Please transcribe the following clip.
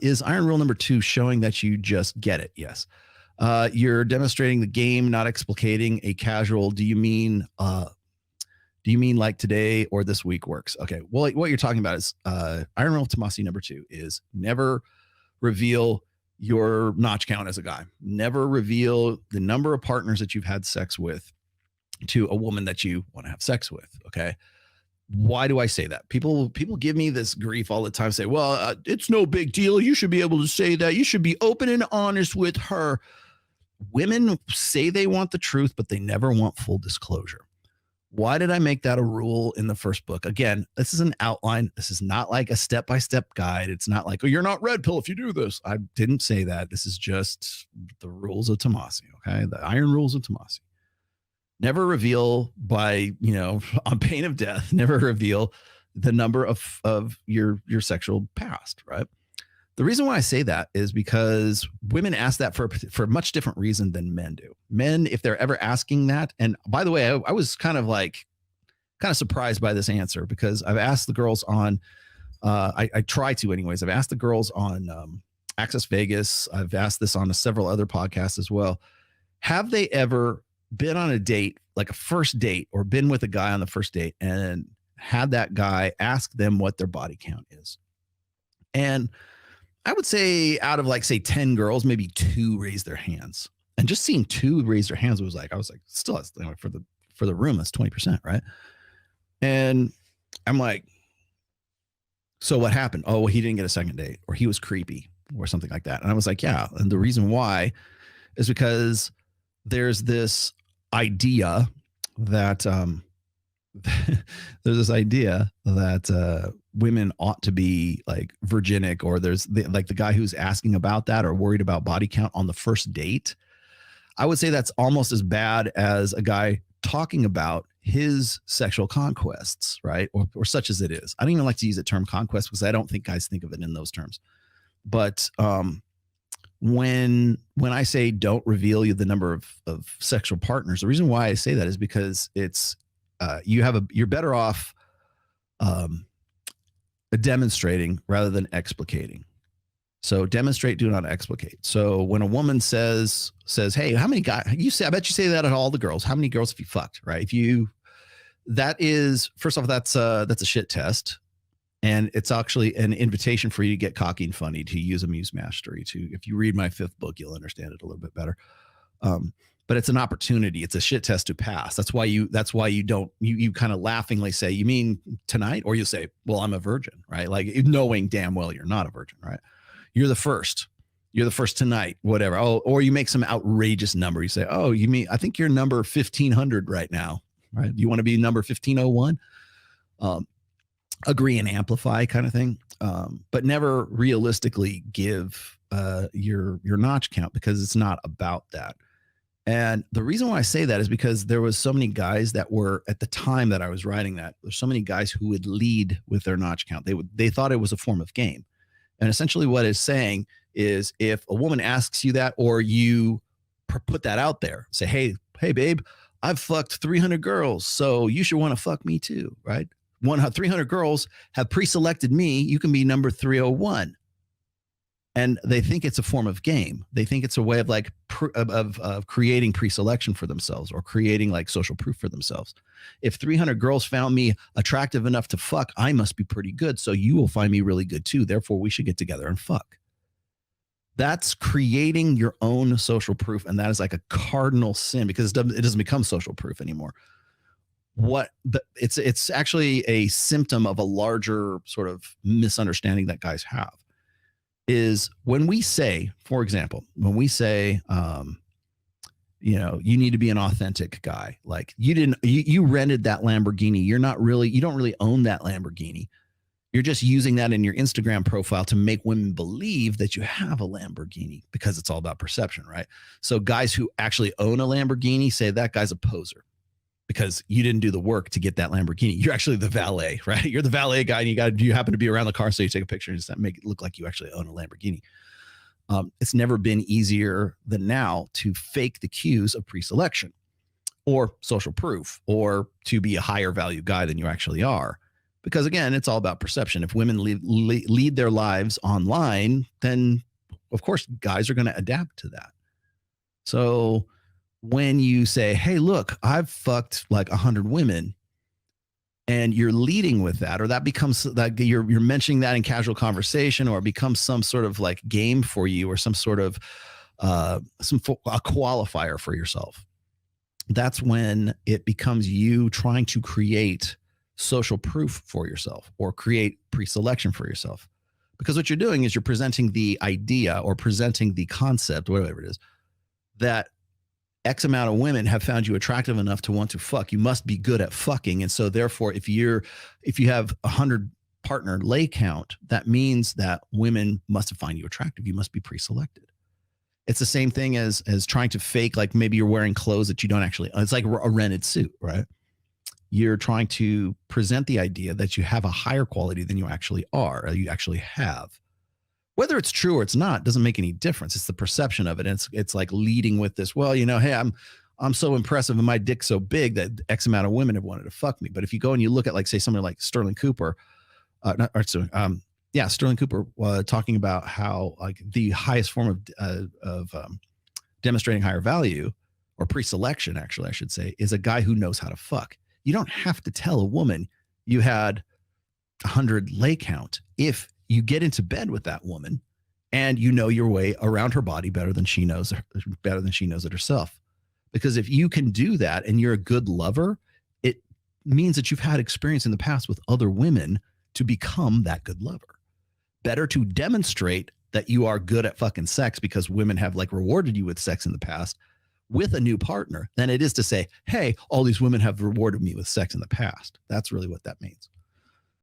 Is iron rule number 2 showing that you just get it? Yes. You're demonstrating the game, not explicating a casual. Do you mean like today or this week works? Okay. Well, what you're talking about is iron rule Tomasi number 2 is never reveal your notch count as a guy. Never reveal the number of partners that you've had sex with to a woman that you want to have sex with. Okay. Why do I say that? People give me this grief all the time, say, well, it's no big deal. You should be able to say that. You should be open and honest with her. Women say they want the truth, but they never want full disclosure. Why did I make that a rule in the first book? Again, this is an outline. This is not like a step-by-step guide. It's not like, oh, you're not red pill if you do this. I didn't say that. This is just the rules of Tomasi, okay? The iron rules of Tomasi. Never reveal by, on pain of death, never reveal the number of your sexual past, right? The reason why I say that is because women ask that for a much different reason than men do. Men, if they're ever asking that, and by the way, I was kind of surprised by this answer because I've asked the girls on, I try to anyways, I've asked the girls on Access Vegas, I've asked this on several other podcasts as well. Have they ever been on a date, like a first date, or been with a guy on the first date and had that guy ask them what their body count is? And I would say out of like, say 10 girls, maybe 2 raised their hands. And just seeing 2 raise their hands was like, I was like, still for the room, that's 20%, right? And I'm like, so what happened? Oh, well, he didn't get a second date, or he was creepy or something like that. And I was like, yeah. And the reason why is because there's this idea that women ought to be like virginic, or there's the guy who's asking about that or worried about body count on the first date. I would say that's almost as bad as a guy talking about his sexual conquests, right? Or such as it is. I don't even like to use the term conquest because I don't think guys think of it in those terms. But when I say don't reveal you the number of sexual partners, the reason why I say that is because it's you're better off demonstrating rather than explicating. So demonstrate, do not explicate. So when a woman says, hey, how many guys I bet you say that at all the girls, how many girls have you fucked, right? That is, first off, that's a shit test. And it's actually an invitation for you to get cocky and funny, to use a muse mastery. If you read my 5th book, you'll understand it a little bit better. But it's an opportunity. It's a shit test to pass. That's why you kind of laughingly say, you mean tonight? Or you say, well, I'm a virgin, right? Like knowing damn well you're not a virgin, right? You're the first tonight, whatever. Oh, or you make some outrageous number. You say, oh, you mean, I think you're number 1500 right now, right? You want to be number 1501? Agree and amplify kind of thing. But never realistically give your notch count, because it's not about that. And the reason why I say that is because there was so many guys that were, at the time that I was writing that, there's so many guys who would lead with their notch count. They thought it was a form of game. And essentially what it's saying is, if a woman asks you that, or you put that out there, say, hey babe, I've fucked 300 girls, so you should want to fuck me too, right? 300 girls have pre-selected me. You can be number 301. And they think it's a form of game. They think it's a way of like of creating pre-selection for themselves, or creating like social proof for themselves. If 300 girls found me attractive enough to fuck, I must be pretty good. So you will find me really good too. Therefore, we should get together and fuck. That's creating your own social proof. And that is like a cardinal sin, because it doesn't become social proof anymore. It's actually a symptom of a larger sort of misunderstanding that guys have. Is when we say, for example, you need to be an authentic guy. Like you rented that Lamborghini. You don't really own that Lamborghini. You're just using that in your Instagram profile to make women believe that you have a Lamborghini, because it's all about perception, right? So guys who actually own a Lamborghini say that guy's a poser, because you didn't do the work to get that Lamborghini. You're actually the valet, right? You're the valet guy, and you happen to be around the car, so you take a picture and just make it look like you actually own a Lamborghini. It's never been easier than now to fake the cues of pre-selection or social proof, or to be a higher value guy than you actually are, Because again, it's all about perception. If women lead their lives online, then of course guys are going to adapt to that. So when you say, hey, look, I've fucked like 100 women, and you're leading with that, or that becomes that you're mentioning that in casual conversation, or it becomes some sort of like game for you, or some sort of a qualifier for yourself. That's when it becomes you trying to create social proof for yourself or create pre-selection for yourself. Because what you're doing is you're presenting the idea or presenting the concept, whatever it is, that X amount of women have found you attractive enough to want to fuck. You must be good at fucking. And so therefore, if you have 100 partner lay count, that means that women must find you attractive. You must be pre-selected. It's the same thing as trying to fake, like maybe you're wearing clothes that you don't actually, it's like a rented suit, right? You're trying to present the idea that you have a higher quality than you actually are, or you actually have. Whether it's true or it's not doesn't make any difference. It's the perception of it. And it's like leading with this, well, hey, I'm so impressive and my dick's so big that X amount of women have wanted to fuck me. But if you go and you look at, like, say, somebody like Sterling Cooper, Sterling Cooper talking about how like the highest form of demonstrating higher value, or pre-selection, actually, I should say, is a guy who knows how to fuck. You don't have to tell a woman you had 100 lay count if you get into bed with that woman and you know your way around her body better than she knows it herself. Because if you can do that and you're a good lover, it means that you've had experience in the past with other women to become that good lover. Better to demonstrate that you are good at fucking sex because women have like rewarded you with sex in the past with a new partner than it is to say, hey, all these women have rewarded me with sex in the past. That's really what that means.